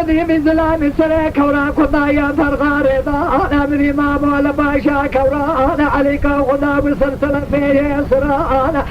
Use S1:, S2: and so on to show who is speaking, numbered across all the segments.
S1: بدي من ظلام سرك ورا خدايا فرغار انا من ما مول باشا كورا انا عليك خدا بسلسله في سرانا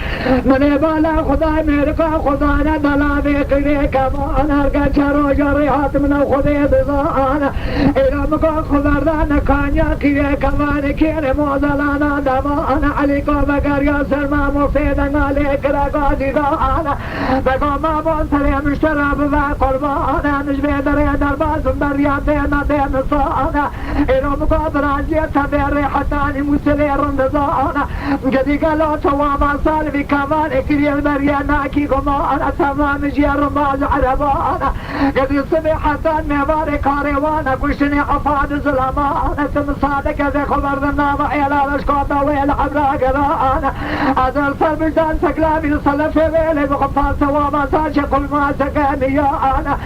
S1: من بالا خدا ميرك خدا دلا بقريك انا قشرو جريحات من خدي بزانا الى مكو خبردان كانيا كي كمان كير موزلانا دما انا عليك بقر يا سلمى مفيدا عليك رقادي انا بقى ما بنسى مشترى بقربان مش بيدري درباز برياتنا دين صانا الى مكو برانجي تبري حتى مسلي رندزانا قدي قالوا توابا صالبي كمان كي البريانا كي كما انا تمام جير ماز عربانا قدي صبيحة مبارك كاروانا كشني حفاظ زلمانا تمصادك ذي خبرنا وإلى رشقاطة وإلى عبراق رانا أدل فرمجدان سكلامي صلى في ويلي بخفال توابا ساشي كل ما سكاني يا أنا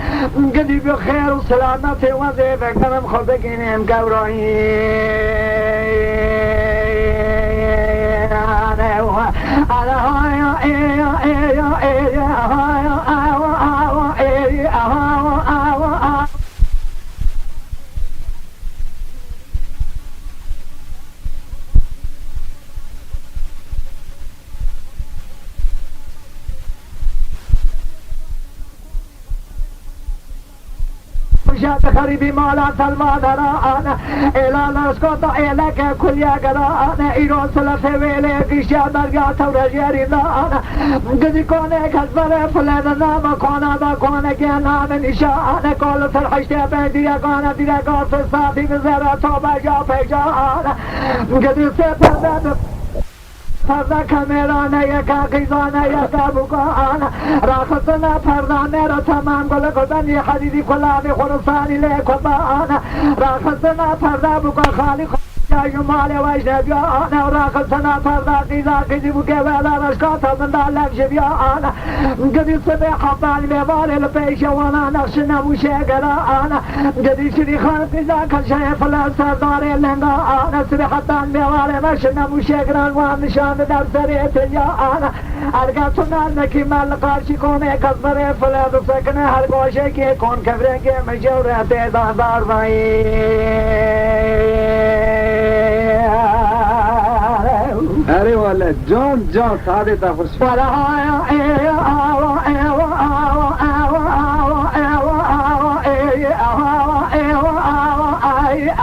S1: قدي بخير وسلامة وظيفة كلام خبقيني مقورين خريبي مالا المادرة أنا إلى نسكت إليك كل يقرأ أنا إيرو سلسة ويليك إشياء مرقات ورجيري أنا قد يكونك أزبر فلدنا مكونا بكونا كينا من إشاء أنا كل سرحشتي بيدي يقانا دي يقانا في الصافي بزيرة توبة جافي جانا قد يسيب فردا كاميرانا يكا قيزانا يكا بقانا راخصنا فردا ميرا تمام قل قدني حديدي كلامي خرصاني ليك وبانا راخصنا فردا بقا خالي يا جمالي وجنب يا انا وراخصنا فردا قيزا قيزي بقى ولا رشقاطة من دالك جبيا انا قد يصبح حباني بيبالي لبيشة وانا نخشنا مشاقرا انا قد يشري خان قيزا كالشريف السرداري لنغا انا سبحتان بيبالي مشنا مشاقرا وانشان در سریت یا آنا ارگاتنا نکی مال قارشی کنه کسبره فلاد سکنه هر گوشه که کن کبره که مجورت دادار بایی
S2: اره والا جان جان ساده تا خوش
S1: والا آیا ایا آوا ایا آوا آوا آوا ایا آوا ایا آوا ایا آوا ایا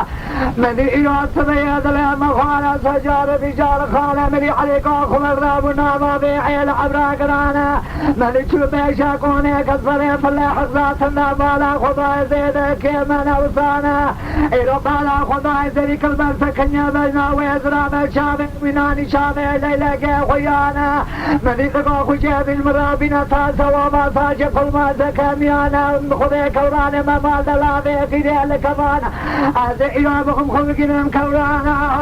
S1: مدي يوسف يدل مخانا سجار بجار خانة مدي عليك خمر رابنا وبيعي العبراق رانا مدي شبه شاكوني كسفري فلاح ذاتنا بالا خضاي زيد كيمنا وصانا إلو بالا خضاي زيد كلمة سكنيا بجنا ويزرا بشابه ويناني شابه ليلك خيانا مدي تقو خجيب المرابين تاسا وما ساجي كل ما سكميانا خذي كورانا ممال دلابي قيدي لكبانا أزي إيابكم خلقنا مكورانا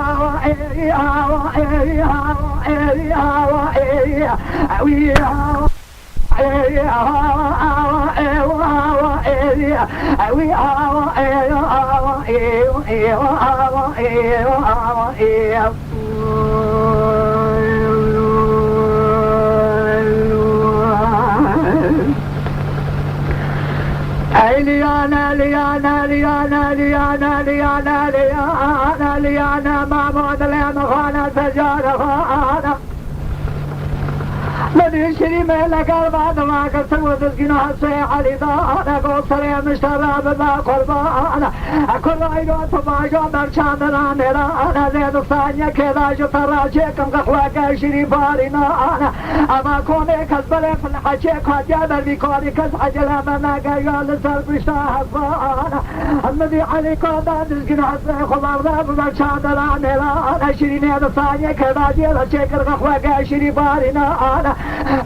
S1: ليانا ليانا ليانا ليانا ليانا ليانا ليانا مامون ليانا خانا سجارة خانا مدري شري ملك البعض ما كسر تسكين حسي علي ضانا قصري مشترى بما قربانا كل عيدو تماشو برشان رانا زيد ثانية كذا جو تراجيكم قهوة شري بارنا أنا أما كوني كسبري في الحشيك وجابر بكوني كسحجل أمنا قيال لسر بشتاها فانا المدي علي قادة تسكين حسي خبر برشان رانا شري ميد ثانية كذا جيل شكر قهوة شري بارنا أنا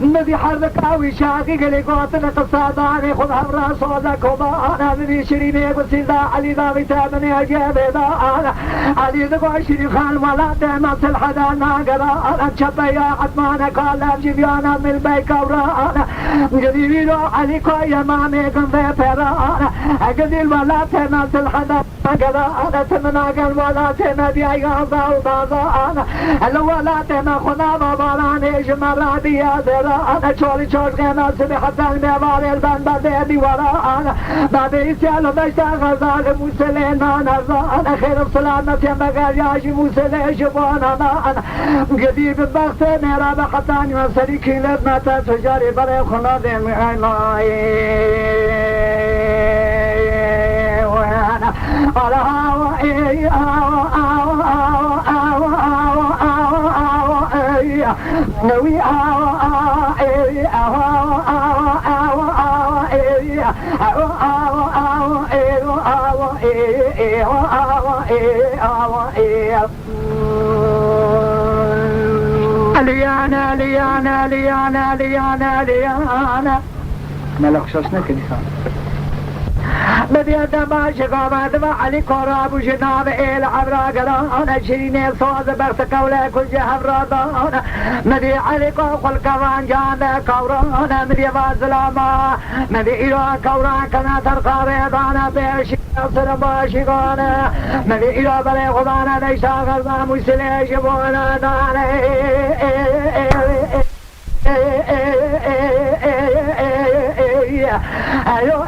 S1: مدي حركاوي شاقي قلي قوتنا قصاداني خذ همرا صوزك وبانا مدي شريني قصيدا علي ذا بتامني أجيب ذا أنا علي ذا قوشري خان ولا تمس الحدا ناقرا أنا شبه يا عدمانا قال جبيانا من البيك ورانا قديري لو علي كوي مامي كن ذي فرانا قدير ولا تمس الحدا ناقرا أنا تمناقل ولا تمدي أيغاظا وبازا أنا لو ولا تمخنا باباراني جمرابي زران چولی چوش قیمت به حسن میوار البن بده دیواران بده سیال و بشتر غزال موسله نانزان خیر و سلامت یم بگریاش موسله شبانان گدی به بخت میرا به حسن و سری کلت متا تجاری برای خلاد میخوای نوي ليانا ليانا ليانا ليانا ليانا
S2: ملخ شاش نکردی خان
S1: بديت ما شقامت وعلي قراب وجناب إلى عبرا قران شرين صوز بغت قولة كل جهب رضان مدي علي قول كوان جان كوران مدي وازلاما مدي إلو كوران كنا ترقى ريضانا بيشي أصر باشقانا مدي إلو بلي خضانا ليسا غرضا مسلي شبونا دانا ayo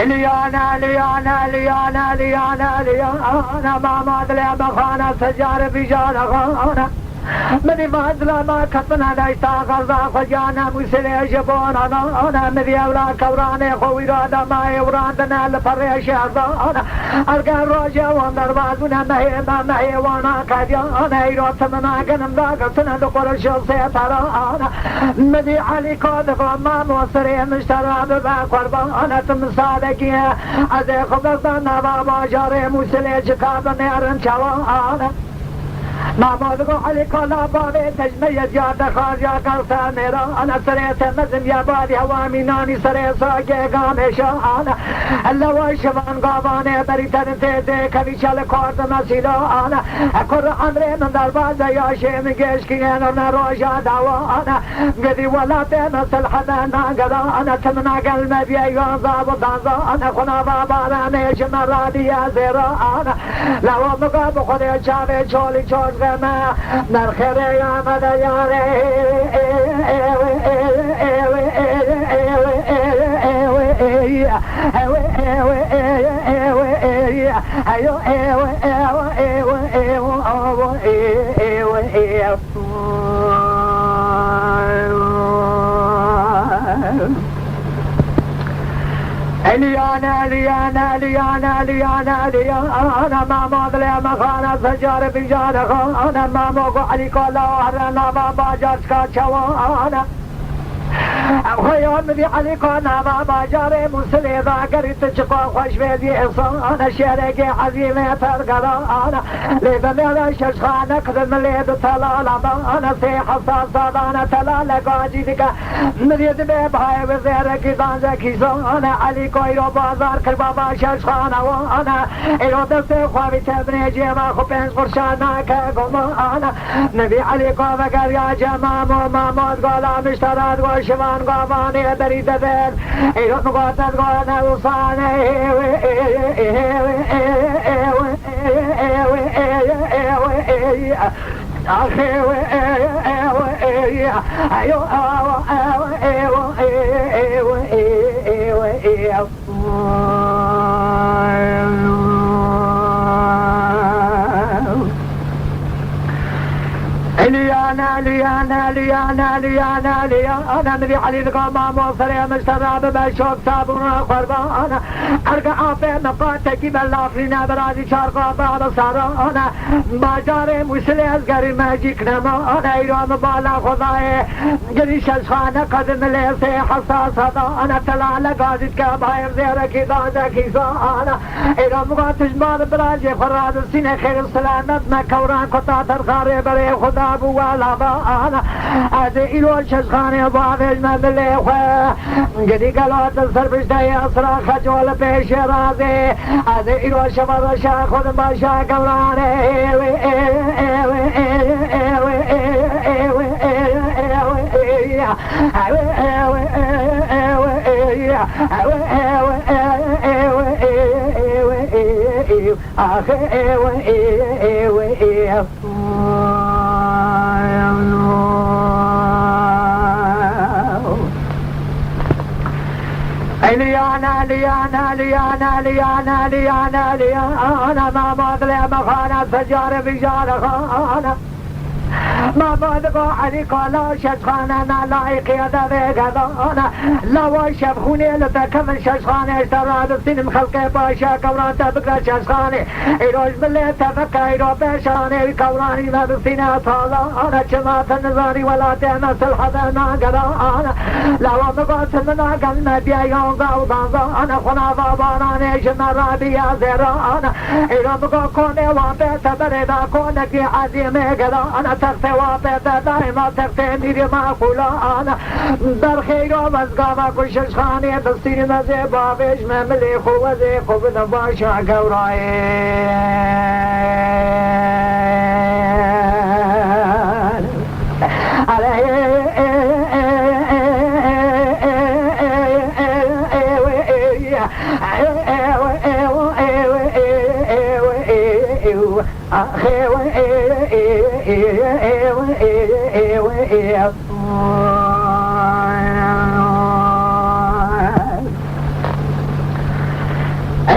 S1: ليانا ليانا ليانا ليانا ليانا ما مادلي بخانا سجار بجار خانا مدي فضلا ما كتبنا دايستا غرزا خجانا مسلي جبونا انا مدي اولا كوراني خوي رادا ما يوراندنا لفريش ارضانا ارقى الروجة واندر بازونا مهي وانا كديانا ايرو تمنا قنم داقتنا دقل الشخصية ترانا مدي علي كودف وما موصري مشترى ببا قربانا تمصادقية ازي خبزنا بابا جاري مسلي جكاب نيرن شوانا محمد کو علی کلا بابی تجمیه جاده خارجا کرتا میرا انا سریت مزم یا بادی هوا مینانی سری ساگه گامشان اللہ و شوان گاوانه بری تنته ده کلی چل کارت مسیلا آنا اکر عمر من در باز یاشه مگش کین و نروجا دوانا گدی ولات مثل حدا ناگدا انا تمنا قلب بیان زاب و دانزا انا خنا بابا نیش مرادی زیرا انا لو مقاب خود چاوه چولی چوش غما در خیر آمد یاره ليانا ليانا ليانا ليانا ليانا ما مضلع مخانا سجار بجار خانا ما موقع علي كلا وحرنا ما باجرش كاتشوانا خيام ذي عليكونا ما باجاري مسلي ذاكري تشقى خوش بيدي إصانا شرقي عزيمة ترقرانا لذا ميلا ششخانا قدم ليد تلالا بانا سيحة صاصانا تلالا قاجدك مريد بيبهاي وزيرك دانزكي زانا عليكو إلو بازار كربابا ششخانا وانا إلو دستي خوابي تبني جيما خبين فرشانا كقمانا نبي عليكو وقال يا جمام ومامود قولا مشترات وشوان قواني بريد بين إلو نقاطت قوانا وصاني ليانا ليانا ليانا ليانا ليانا مذي علي القمام وصري مشترى ببشوك صابونا قربانا أرقى عافي مقاتكي باللافرين برازي شارقا بعض سارانا باجاري مسلي أزقري ماجيك نمانا إيرو مبالا خضاي قريش الشخانة قدم ليسي حساس هدانا تلالا قادت كاباير زيركي دانزكي زانا إيرو مقاتش مال برازي فراد السنة خير السلامت ما كوران قطاة الخاري بري خدا بوالا بانا هذا إلو ششخاني بابج مبلي خواه قدي قلوات السربش داي أسرا خجول بيش رازي هذا إلو شمر شاخد باشا قوراني ليانا ليانا ليانا ليانا ليانا ليانا ما مظلم خانة سجار بجار خانة ما بدقوا عليك لا شخانة ما لايق يدا بيقضانا لو شبخوني لتكمل شخانة اشتراد السين مخلقه باشا كوران تبقى شخانة ايروش بالله تبقى ايرو باشاني كوراني ما بسينا طالانا جماعة النظاري ولا تمس الحضر ما قضانا لو مقاس منا قلنا بيان قوضانا خنا بابانا جمرا بيا زرانا ايرو مقا كوني وابت بردا كونك عظيم قضانا تغفي وابت دائما تغفي ميري ما قولانا در خير ومزقاما كشش خاني بسير مزي بابش مملي خوزي خوب نباشا قوراي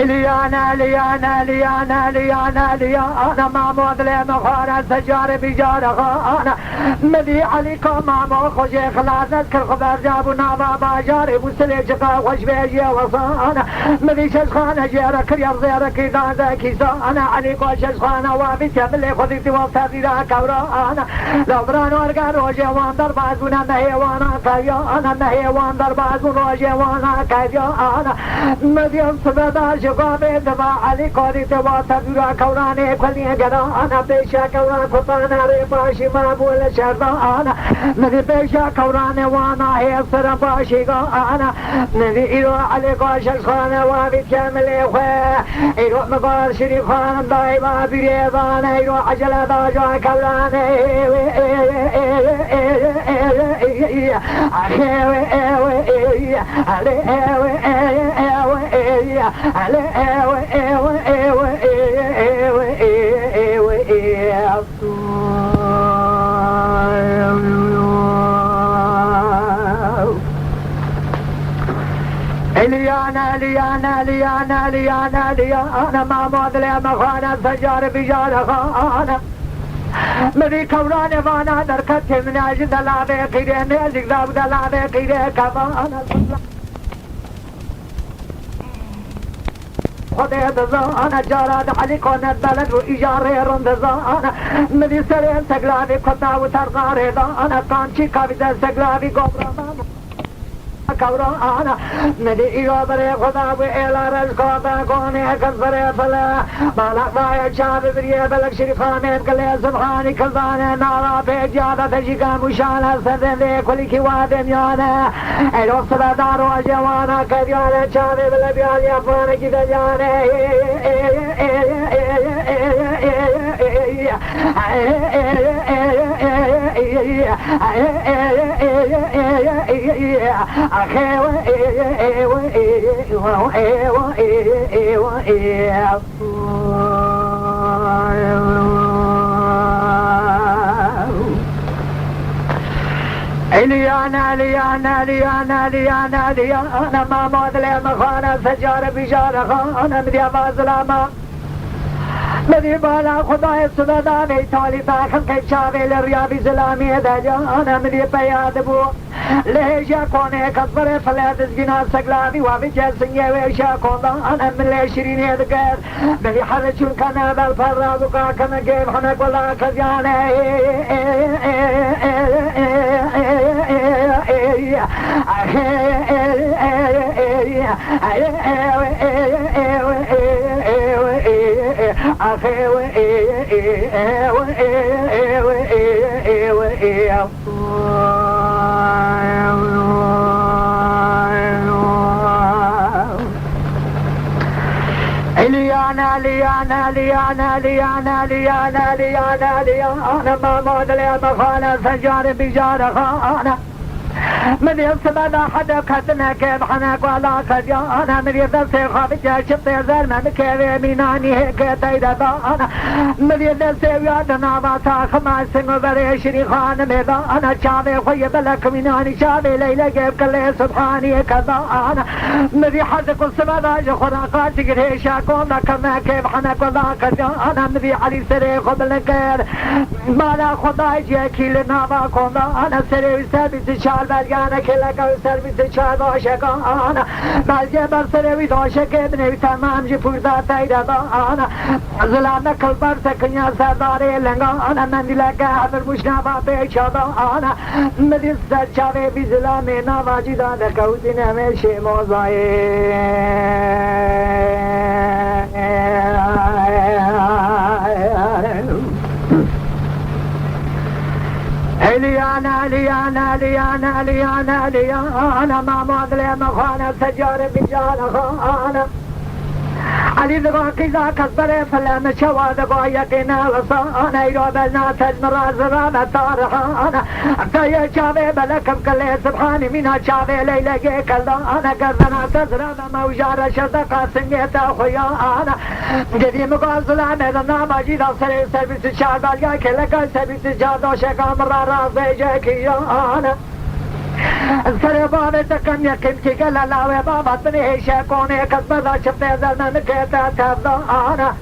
S1: ليانا ليانا ليانا ليانا ليانا معمود لمخارة سجار بجار خانة مدي عليكم معمود خوشي خلاص نذكر خبر جابونا بابا جاري مسلي شقا خوش بيجي وصانا مدي ششخانة جيرك رياض زيرك إذا ذاكي سانا عليكم ششخانة وابي تملي خذيتي وفتي ذاك ورانا لو بران ورقا روجي وان دربازونا مهيوانا كيانا مهيوان دربازون روجي وانا كيانا مدي انصبدا شقا بيدبا علي قادي تواتا بيرا كوراني كلي قرانا بيشا كوران كتانا ريباشي مابول شرطانا مدي بيشا كوراني وانا هي سر باشي قانا مدي إيرو علي قاشق خانا وابي كاملي خواه إيرو مقار شريف خان دايما بريضانا إيرو عجلة داجا كوراني ليانا ليانا ليانا ليانا ليانا ما مظلم خانة سجار بجار خانة مدي كوران وانا دركت من اجد لا بقيره نزق داب لا بقيره كمان خدي دزانا جاراد علي كونت بلد وإجارة رندزانا مدي سرين سقلابي كتا وترقاري دانا كانشي كابدا سقلابي قبرانا كورانا مدي إيو بري خدا وإلا رزقا باقوني كالفري فلا بالك بايا شاب بريه بلك شريفاني كلي سبحاني كالباني نارا بيجادة تجيكا مشانا سردن دي كلي كوادم يانا ايلو صدادارو جوانا كديانا شاب بلبيان يفان كده جاني ليانا ليانا ليانا ليانا ليانا ما مظلم خانة سجار بجار خانة مدي بازلاما مدي بالا خدای سدادانی تالی داخل که شاوی لریابی زلامی دجانا مدی بیاد بو لیشا کونه کسبر فلاد جنا سگلامی و بجسنگی ویشا کندان ملی شیرینی دگر مدی حرچون کنه بل فرادو کا کنه گیب خنک بلا کزیانه ليانا ليانا ليانا ليانا ليانا ليانا ليانا ما مدل مخانا سجار بجار خانا من يسمى حدا كتنا كيف حنك ولا خجانا من يدسي خابجة شبطي زرمن كيف ميناني هيك تيدانا من يدسي ويادنا باتا خماسن وبري شريخان ميدانا شابي خوي بلك ميناني شابي ليلة كيف كله سبحاني كذانا من يحزق السمداج خراقات قريشا كونا كما كيف حنك ولا خجانا من علي سري خبل كير مالا خداي جيكي لنا باكونا انا سري سربي شال بلغانا كلكا سربي شال باشقانا بلغي برسري دوشك ابني تمام جي فردا تيدانا ظلام كلبر سكنيا سرداري لنگانا من دلقا حمر مشنابا بيشادانا مدي سرچاوي بظلامي نواجدا دكوتين هميشي موزاي ليانا ليانا ليانا ليانا ليانا ما مغلي مخانا سجار بجال خانا علي ذغاكي ذاك الصريف فلما شوى ذغا يقينا وصانا يروبلنا تجمراز رابا طارحانا امتايا شابي بلكم كلي سبحاني منها شابي ليلة جيك اللهانا قرنا تزرب موجار شزقا سنجيتا خيانا قديم قازلا ميدنا مجيدا صريف سربيس الشعب الجاي كلكا سربيس الجادو شكا مرا رازي جيكيانا سر بابے تکم یقین کی گلا لاوے بابا بنی شیکونے کسبدا چپتے زرمن کہتا تھا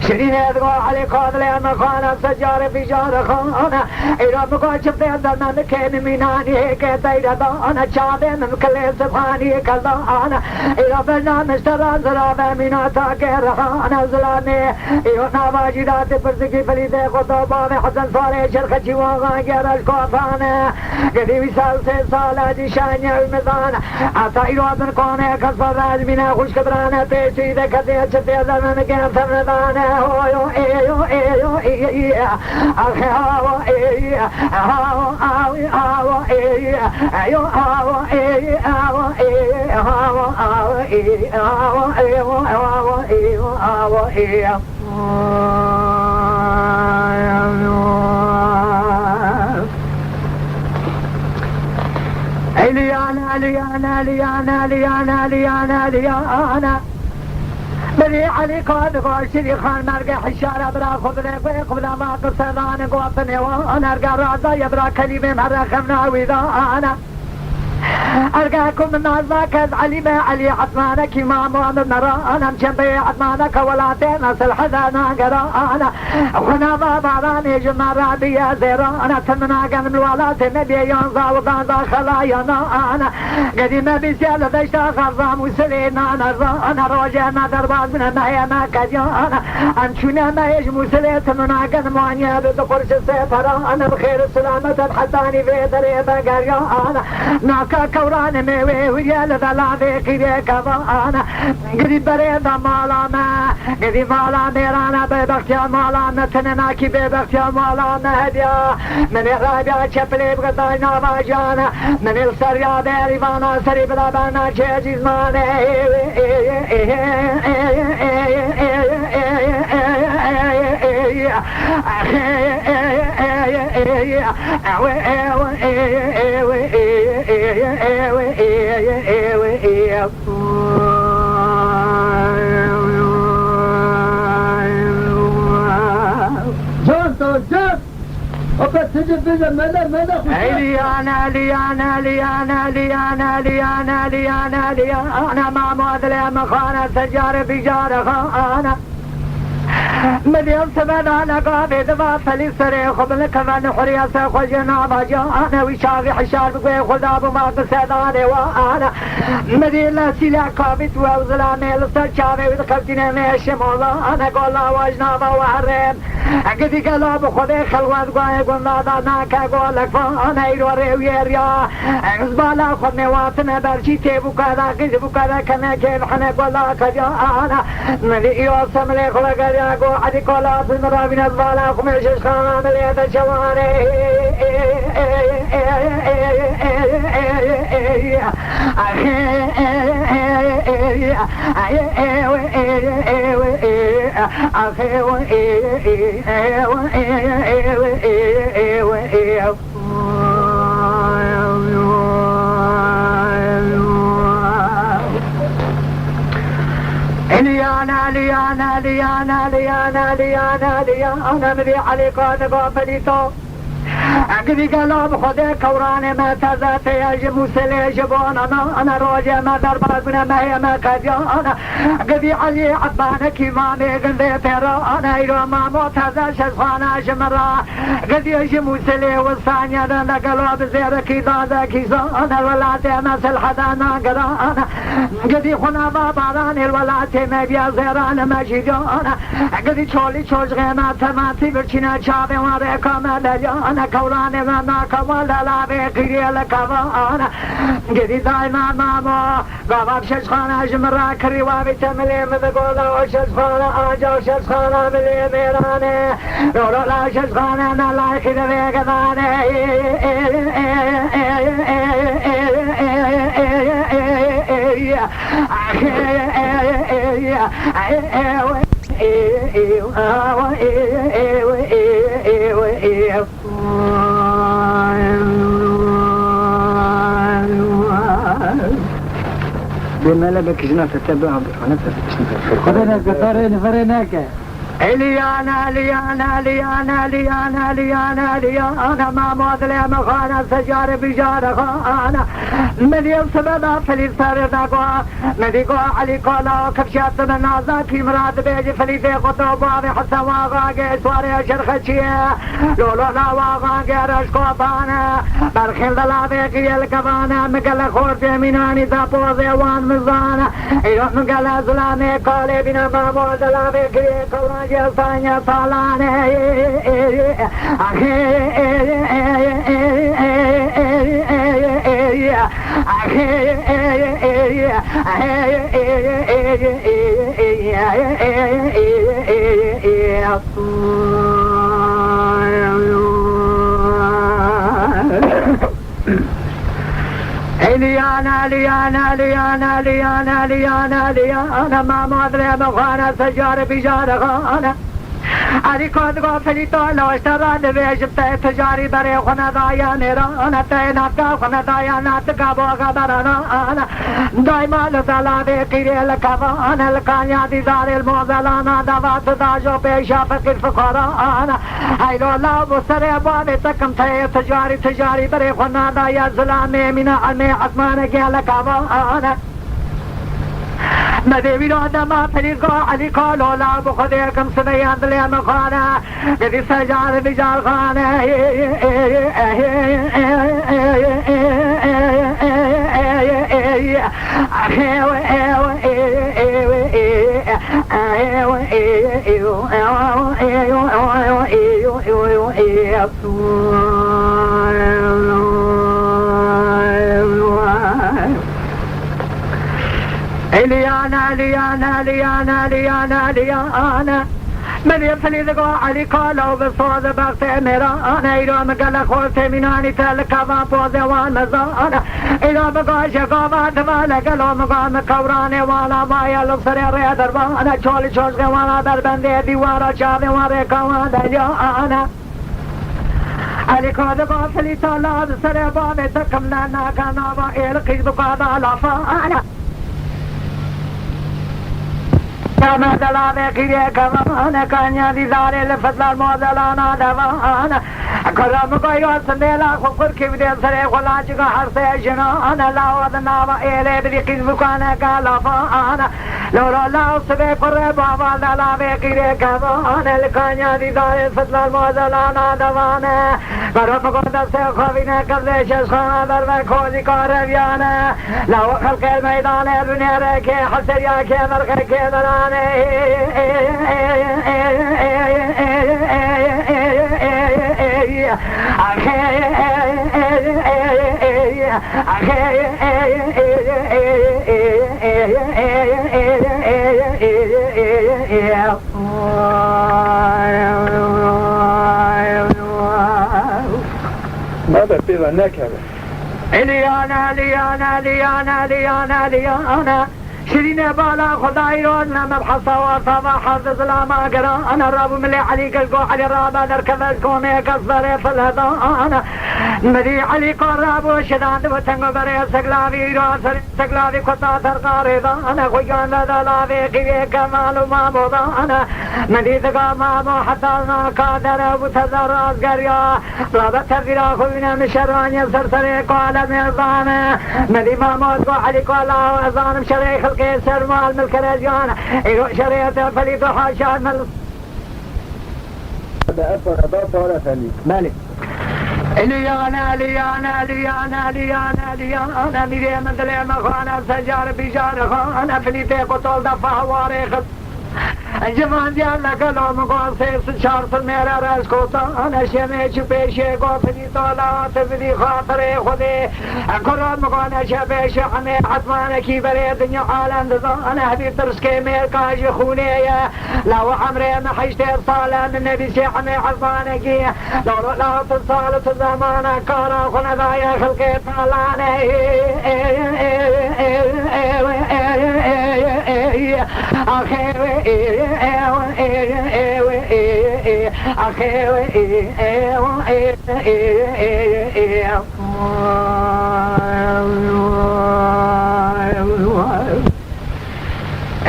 S1: شرين يدغو علي قادل مخانا سجار في جار خانا إيرا مقا شبتي زرمان كين ميناني هيك تيدا دانا شابي من كل سبحاني كالدانا إيرا بلنا مشترى زرابة مينا تاكر خانا زلاني إيرا نواجي دات برزقي فليدي خطابا حسن صالي شرخ جواغا جرش كوفانا قديمي سال سي سالا دي شانيا المزانا عطا إيرا بن قوني كسفر راج مينا خوش كبرانا بيشي دي كتي شبتي زرمان كين سمردانا oh yo yeah okay oh yeah Liana بني علي قاد غاشري خان مرقى حشارة برا خبري قبل ما قصدان قوطني وانا ارقى رازا يبرا كلمة مرة خمنا ويضانا ارقاكم من نازاك علي علي عثمانك امام وامر نرانا مشنبي عثمانك ولاتين اصل حزانا قرانا وخنا باباراني جمع رابية زيرانا تمنا قم الولات نبي ينزا وضانزا خلايانا انا قديم بيسيال بيشتا خرزام وسلينا نرزانا روجانا درباز من المهيما كديانا انشونا ما يجمو سليت منا قم وانيا بدقرش السيطرانا بخير السلامة الحساني في دريبا قريانا ناكا كوران ميوي ويال ذلابي كيدي كبانا قريب بريد مالانا قريب مالا ميرانا ببختيا مالانا تنناكي ببختيا مالانا هديا من الرابع شبلي بغداينا باجانا من السريا بيريفانا سري بلابانا جيجي زماني ليانا ما مودلي مخانا سجار بجار خانا مليون سبنا لقابي دبا فليسري خبل كمان حريا سخجنا بجانا وشافي حشار بقوي خداب ما قصداني وانا مدينة سيلا قابت ووزلامي لسرشافي ودخلتنا ميشي مولا انا قولا واجنابا وحرم قدي قلاب خدي خلوات قوي قلنا داناكا قولك فانا يروري ويريا زبالا خدني واتنا برشي تيبو كذا قدبو كذا كما كيف حنا قولا كجانا مليو سملي خلق رياقو عدي قولات المرابين الزبالا خميش خام مليت الشواني أخي ليانا ليانا ليانا ليانا ليانا ليانا مدي عليك ونقو فليتو اقدي قلب خده كوراني ما تزات يجب مسلي جبون انا روجي ما دربات من ما هي ما كديانا اقدي علي عبانا كيمامي قندي تيرانا ايرو ما موت هذا شخصانا جمرا اقدي يجب مسلي والثانية لنا قلب زير كيزانا كيزانا الولاتي مسل حدانا قرانا اقدي خنا باباراني الولاتي ما بيا زيرانا ما جيجانا اقدي شولي شوش غيما تماتي برشينا شابي واريكا مدليانا كوراني ماما كوالا لابي قريل كوانا قدي دايما ماما قابا بششخانا جمرا كريوابي تملي مذقولا وششخانا آجا وششخانا ملي ميراني رولو لا ششخانا نالا خير بيقضاني
S2: بما لبك جنا تتبعهم
S1: خذنا كثرين فرناك ليانا ليانا ليانا ليانا ليانا ليانا ما مودلي مخانا سجار بجار خانا من يوسبنا فليسار داقوا من يقوا علي قولا كفشات من نازاكي مراد بيجي فليسي قطوبا بحسا واغاقي سواري شرخشيه لولو لا واغاقي رشقو بانا برخل دلابيقي الكبانا مقل خورتي مناني تابوزي وان مزانا ايرو مقل زلامي قولي بنا ما مودلابيقي قولا جلسانيا سالاني ليانا ليانا ليانا ليانا ليانا ليانا ما مدري بخانا سجار بجار خانا أري كود غافلي طالو اشترى نبي جبت تجاري بري خنا دايا نيرانا تيناكا خنا دايا ناتكا بوغا برانا أنا دايما لزالا بكيري لكفانا لكانيا دي زاري الموزلانا دوات داجو بيشا فكر فقرانا هايلو لا بسري بابي تكم تجاري تجاري بري خنا دايا زلامي من علمي عثمان جيلا كفانا مدي بلاد ما فليقا عليقا لولا بخذيكم سنيان دليا مخانا قدي سجار بجار خانا ليانا ليانا ليانا ليانا ليانا من يفلي ذقو علي قالوا بالصوت بغتي ميرانا إلو مقال خوتي مناني تلكا بوزي والمزانا إلو بقى شقوبا تفالا قالوا مقام كوراني والا بايا لبصري ريا دربانا شولي شوشغي والا دربندي ديوارا شابي واريكا وادا ليانا عليكو ذقو فلي طلاب سري بابي تكمنا ناكا إلو قيد بقادا لفانا كما دلابي كيري كمان كانيا دي زاري لفضل الموزلانا دوانا كرم قيو سندلا خفر كبدي سري خلاجك حرسي جنانا لا ودنا وإلي بدي قزبكانا كالفانا لولا لا سبي قرب بابا دلابي كيري كمان الكانيا دي زاري لفضل الموزلانا دوانا كرم قد سيخوفينا قبل شخصانا درب خوزي كاربيانا لو خلق الميدان الدنيا ركي حسريا كي مرخي كي درانا
S2: ماذا بيضا نكبة
S1: ليانا ليانا ليانا ليانا ليانا شرين بالا خداي رودنا مبحثا وصابا حافظ لاما قرا انا رابو ملي علي قلقو علي رابا دركبت كوني كصبري في الهضاء مدي علي قرابو شدان وتنگو بري سقلابي راسر سقلابي قطا ترقاري انا خويان لدلابي قوي كمال ما موضا انا مدي ثقا مامو حتى قادر وتذر أصقريا رابط تفيرا خوينا مشراني سرسري قال ميزان مدي مامو علي قالا وزانم شري خلقي سرمال ملك رجان ايرو شريط فليتو حاشان مل
S2: هذا أفر أضاء طالة ثاني
S1: مالي ليانا ليانا ليانا ليانا ليانا ميري من دلي مخانا سجار بجار خانا فليتي قطول دفع واريخ جوان جان لگلو مگو سیس چار سر میرا رش کوتا انا شمی چپیشه گفتنی طالات بدی خاطر خودی قرآن مگو نشبیش همه حتمان کی بره دنیا عالم دزان هدی ترس که میر کاج خونه لو عمره محشت صالة من نبي شي همه حتمان کی لو لا تصالة زمان کارا خونه دای خلق طالانه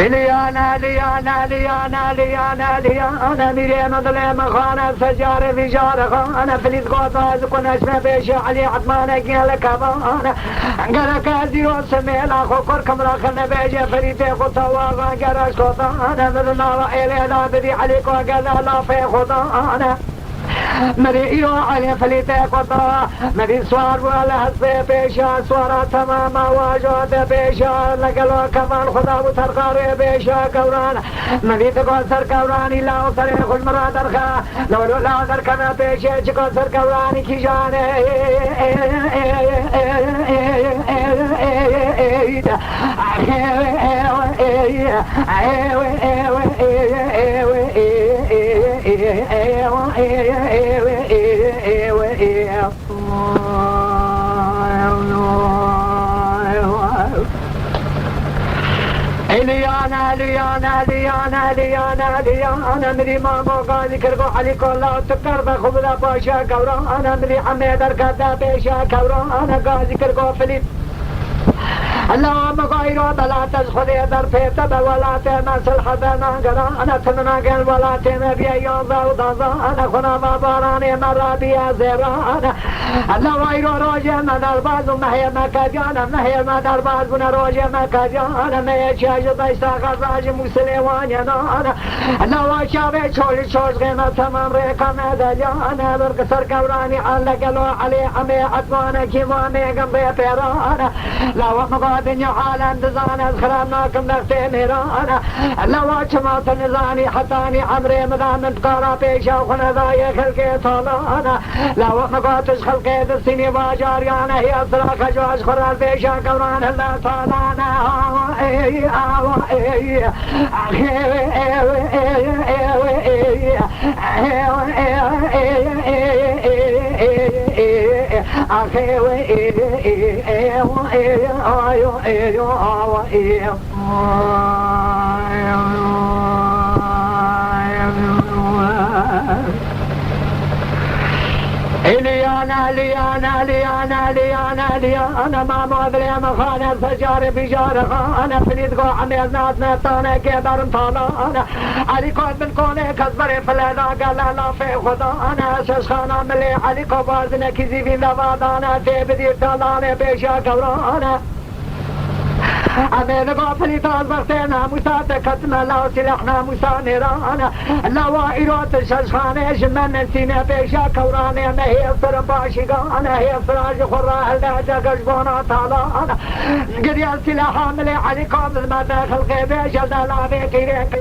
S1: ليانا ليانا ليانا ليانا ليانا ميري مظلم خانة سجار بجار خانة فليت قوطة زكون اسمه بيش علي عطمانة قيل كبانا قرق ازيو سميل اخو كركم راخلنا بيجي فليتي قوطة واغا قرش قوطة انا مذنا وإلي لا بدي عليك وقال لا في خطانا مريو علي فليتي قطا مري سوار ولا هسي بيشا سوارا تماما واجود بيشا لقلو كمان خدا وترقاري بيشا كوران مري تقول سر كوراني لا وصري خل مرا درخا لو لا دركنا بيشا جكو سر كوراني كي جاني ليانا ليانا ليانا ليانا ليانا مري مامو قاضي كرقو علي كولا تكرب خبلا باشا كورا انا مري حميد اركادا بيشا كورا انا قاضي كرقو فليت اللهم غير بلا تزخذي در فيتب ولا تمسل حبنا قرا انا تمناقل ولا تنبي يوضا وضا انا خنا ما باراني مرا بيا زيرا انا الله غير روجه ما درباز ما هي ما كجانا ما هي ما درباز بنا روجه ما كجانا ما يشاج بيسا غراج مسلوان انا الله وشابه شول شوز غيما تمام ريكا مدجا انا بركسر كوراني على قلو علي عمي عطوانا كيما ميقم بيبيرا انا لا وقت دنيا عالم دزان أزخرامناكم نفتي ميرانا لواج ما تنزاني حتاني عمري مدامن قارا بيشا وخنا ذاي خلقي طالانا لو مقاتش خلقي دستيني واجاريانا هي أصلاك جواج خرال بيشا قوران الله طالانا ليانا ليانا ليانا ليانا ليانا ما مغذري مخانا سجار بجار خانا فليت قو عميز ناس نفتانا كبر مطالانا علي كود من كوني كزبري فلادا قال لا في خدانا ششخانا ملي علي كوبازنا كزي في نبادانا في بدير تالانا بيشا كورانا أمين غافلي تاز بختينا مساعدة كتنا لا سلاحنا مسانيرانا لوائرات الشجخانة جمنا نسينا بيشا كورانا ما هي فرباشيقانا هي فراج خراه النهجة قجبونا طالانا قريا سلاحا ملي عليكم ما داخل غيبي جلنا لا بيكيريك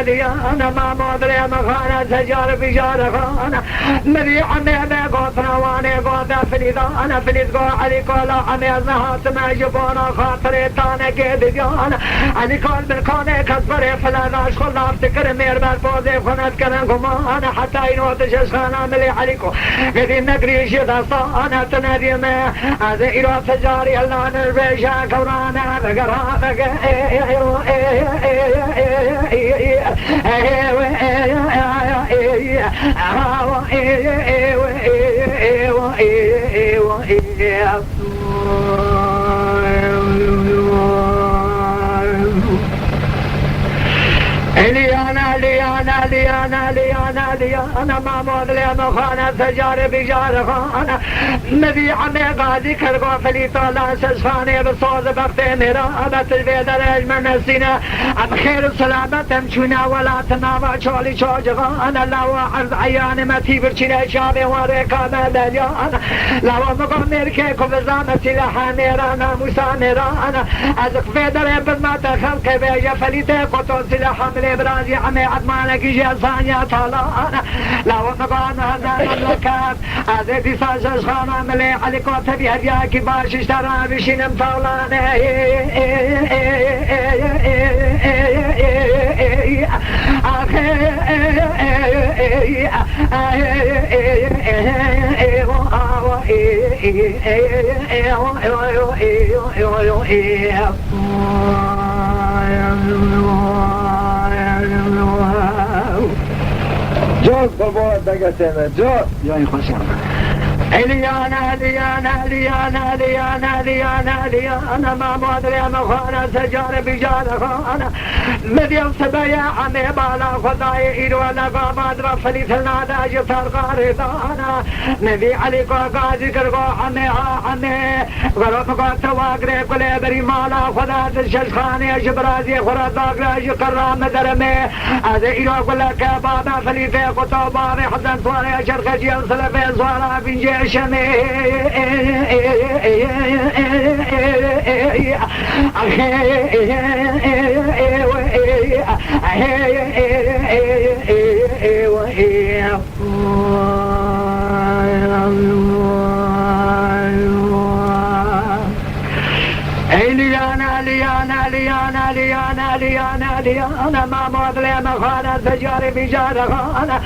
S1: ليانا ما مدري مخانا سجار بجار خانا مذي عمي بيقوثنا واني قوثا فليدانا فليدقو علي قولا عمي الزهات ما يجبونا خاطري تانا قيد ديانا علي قول بالكوني كسبري فلاداش خلا افتكر مير بالفوزي خنات كنان قمانا حتى ينوت ششخانا ملي عليكو قدي نقري شدا صانا تنادي ما هذا إيرو فجاري الله نربيشا كورانا بقرابك ليانا ما مودلي مخانا سجار بجار خانا مذي عمي غازي كرغو فلي طالا سسخاني بصوز بختي مرابة البيد الأجمع نسينا عم خير السلامة تمشونا ولا تناوى شولي شوج غانا لو عرض عيان ما تيبرشنا شابي وريكا مدليانا لو مقامير كيكو بزامة سلاحا ميرانا موسى ميرانا ازق فيدر بما تخلق بيجا فلي تيقوتو سلاحا ملي برازي عمي عدمانك جيسانيا طالانا لو مقانا هذا المملكات هذا دي ساجش خانا ملي عليكو تبي هدياكي باش اشترى بشين مطولانا
S2: جوز بالبوات دقتنا جوز
S1: يا يخشى ليانا ما مدري مخانا سجار بجار خانا مديم سبيا عمي بالا خداي إيرو لقا مدرا فليث الناداج فرقار دانا نبي عليكو قاضي كرقو عمي غرب قوة واقري قلي بري مالا خدا تشش خاني جبرازي خرد باقراج قرام درمي هذا إيرو قلك بابا فليث قطو بابي حسن طواري شرخ جيل سلفي زوارا بنجي شمي ليانا ما مودلي مخانا سجاري بجار خانا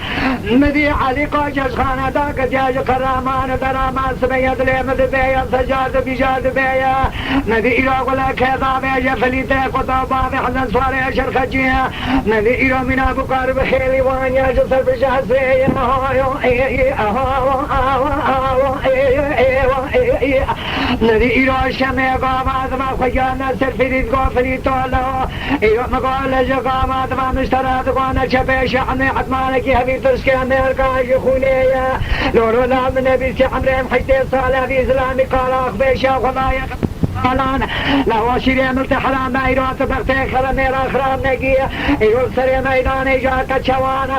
S1: مذي علي قاجز خانا داك جاج قرامان درامان سبيد لي مذبيا سجاد بجاد بيا مذي إلو قلا كذا بيجا فليته قطابا بحزن سواري شرخجيا مذي إلو من أبو قارب خيلي وانيا جسر بشاسي مذي إلو شمي قامات ما خيانا سرفريد قوفلي طولو إيوه مقال جقامات ما مشترات قوانا شبه شحمي عدمانك هبي ترسكي أمريكا يخوليا لولو لا من نبي سي عمرين حيثي صالح في إسلامي قال أخبيشا وخضايا قالان لو شيري ملت حرام ايرات بغتي خرمي اخرام نقيه ايوه سري ميدان اجاك تشوانا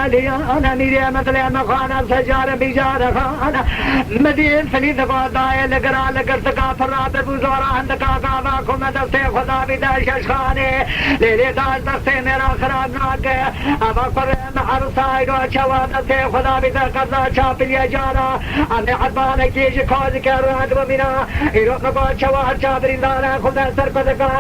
S1: ليانا ميري مثل مخانا سجار بجار خانا مدين فليد قضايا لقرا لقرتقا فرات بوزورا عندك قاضاكم دستي خدا بداش خاني ليلي داش دستي میرا خراب ناقه ابا قر محر سايدو چوا دستي خدا بدا قضا چاپلیا جارا اني عدبان کیج کاز کرد و مینا ایرو نگو چوا چابرین دارا خدا سر پدقا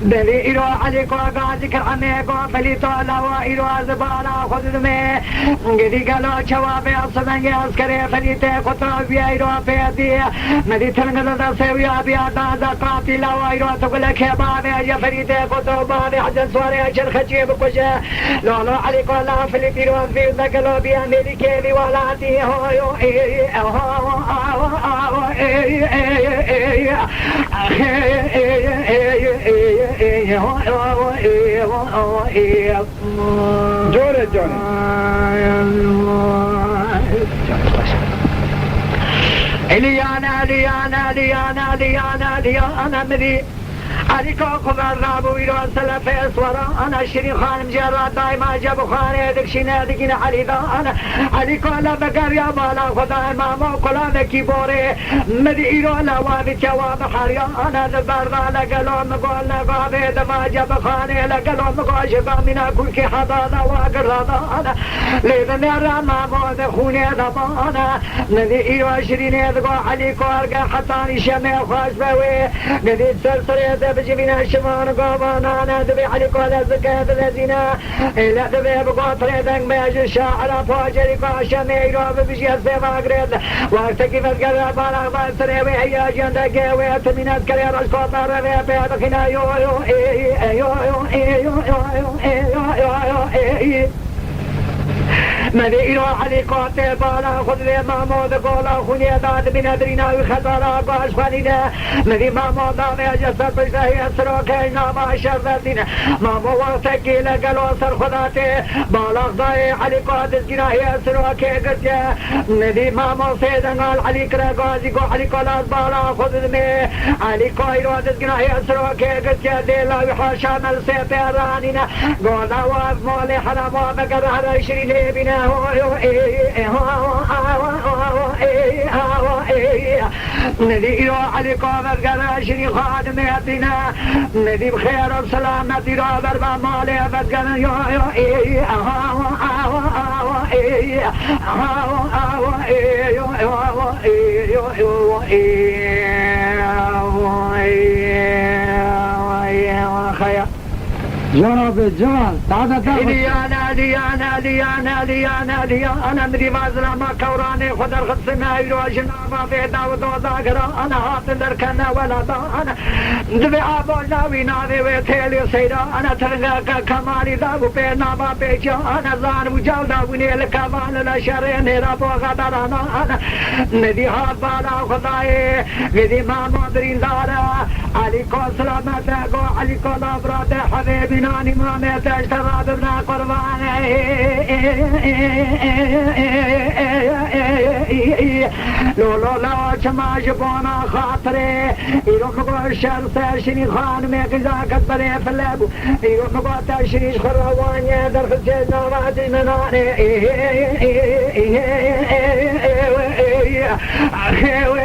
S1: دلي إيرو عليكو قاضي كراميكو فلي طولا وإيرو زبالا خذ دمي قدي قالو شوابي أصدنجي أسكري فلي تيكو طوبيا إيرو بيدي مدي تنقل دا سيويا بيادا دا قاتلا وإيرو تقولك يا بابي يا فلي تيكو طوبابي حجن سواري أجل خجيب كجا لولو عليكو لا فلي تيرو في ذكلو بيا ملكي لي ولاتي هويو
S2: جوري جوني
S1: اليانا مدي عليك خبر رابو يروان سلف اسورا انا شري خانم جرا دايما جاب خانه دكشينا دكين علي دا انا عليك لا بقر يا مالا خدا امام كلا نكي بوري مدي يرو لا واد جواب حريا انا دبر لا قالوا مقول لا غابه دما جاب خانه لا قالوا مقول شبا منا كل كي حدا دا واقر انا لذا نرى ما مود خوني دا انا مدي يرو 20 يدغو عليك ارجع حتى شمع خاش بوي مدي سلسله بجبنا الشمان قابانا ندبي عليك ولا زكاة الذين لا دبي بقاطر دنگ ماج الشاعر فاجري قاشم يروب بجي السما قريد وقت كيف تقرا بالا ما سري هي جندك وتمنات كرير القطر بيدخنا يو يو يو يو يو مدي إلو علي قاتل بالا خذ لي مامود قولا خوني داد بندرنا وخطرا باش خانينا مدي مامود دامي جسد بجاهي اسروك اينا ما شرطين مامو وقتك لقلو سر خداتي بالا خضاي علي قاتل جناهي اسروك قرجة مدي مامو سيدنال علي كراغازي قو علي قلات بالا خذ لي علي قايرو عدد جناهي اسروك قرجة ديلا وحاشا ملسي تيرانينا قولا واف مولي حرامو بقر على شريني بنا ندي علي قامت قراشني خادم يدنا ندي بخير وسلامة رابر بمالي بدقنا يو
S2: جناب جان
S1: انا مدي مازرا ما كوراني خدر خصنا يرو جنابا في داود وذاكرا انا هات دركنا ولا دا انا دبي ابونا ويناوي وتيلي سيدا انا ترغا كمالي داو بينا با بيجا انا زان وجالدا ونيل كمان لا شرين رابو غدرانا انا ندي هات بالا خداي مدي ما مدرين دارا عليكم سلامة عليكم ابراد حبيبنا ما ميتاش ترابنا قربان لو لا شما جبونا خاطري يروح مقوى الشر ساشني خان ميقزا كتبري في اللابو يروح مقوى تاشريش خروانيا در خجينا رادي مناني اخي